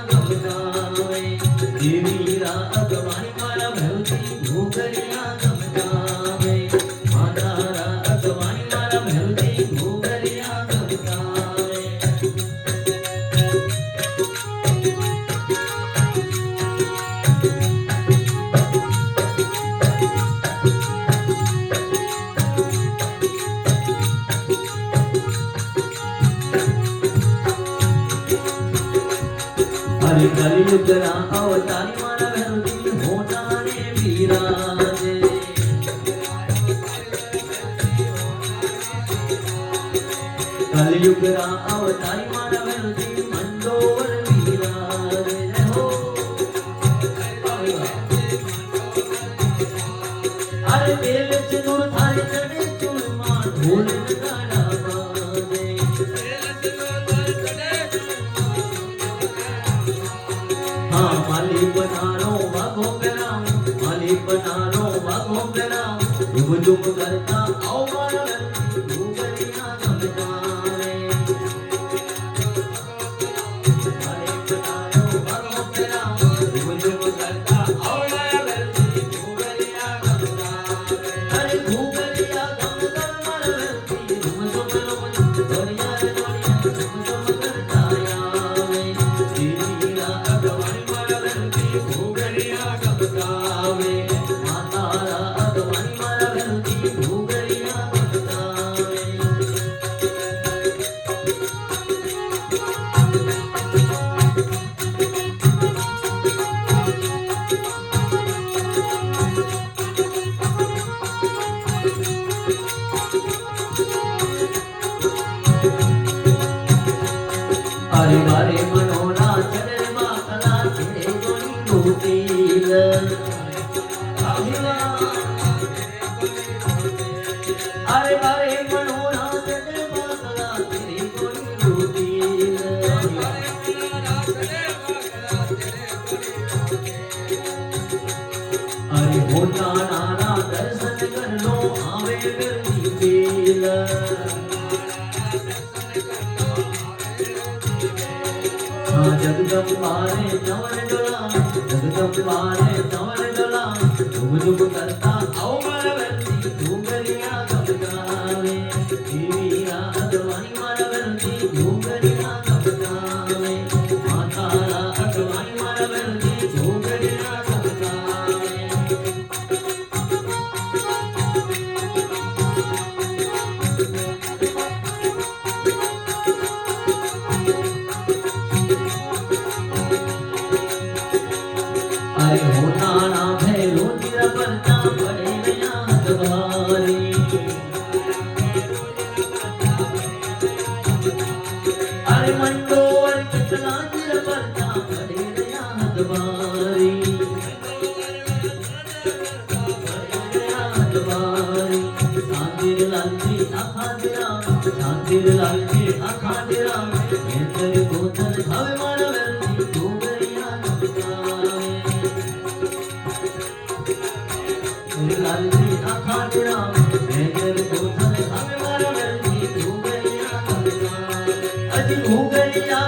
ગમગાવે દેવી રાગવાણી મારા ભેવતી ઘૂઘરિયા ગમગાવે માતા રાગવાણી મારા ભેવતી ઘૂઘરિયા ગમગાવે હરે કલિયુગના અવતારી મારા ભેવતી હોતાને બિરાજે કલિયુગના અવતારી મારા ભેવતી મંડોર બિરાજે જય હો અરે બેલ ચતુર થાળી ચડે ચૂરમાં ઢોલ નગાડા બાજે हाँ माली बनानो वागो गराम माली बनानो वागो गराम जुम जुम करता आओ मारा घूघरिया गमगावे माली बनानो वागो गराम जुम जुम करता आओ मारा घूघरिया गमगावे अरे घूघरिया गमगावे मारा जुम जुम दरिया दरिया जुम जुम करता आवे देवी रागवाणी घूघरिया गमगावे माता रागवाणी मारा भेवती घूघरिया गमगावे अरे मारे मनोना चले मातला चले गोनी गोतील अरे मारे मनोना चले मातला चले गोनी गोतील अरे होता नाना दर्शन कर लो आवे मेरी बेल जगदम्बा ने चंवर डोला जगदम्बा ने चंवर डोला झुम झुम करता आओ मारा भेवती घूघरिया गमगावे देवी रागवाणी मारा भेवती घूघरिया गमगावे माता रागवाणी मारा भेवती घूघरिया गमगावे अरे होताना भैरो तेरा परता पड़े नया दबारी अरे मंडोर कितना तेरा परता पड़े नया दबारी शांतिर लालची आखा तेरा शांतिर लालची आखा तेरा तेरे गोधन भावे मारा भेवती घूघरिया गमगावे लालची आखा तेरा तेरे गोधन भावे मारा भेवती घूघरिया गमगावे अजी घूघरिया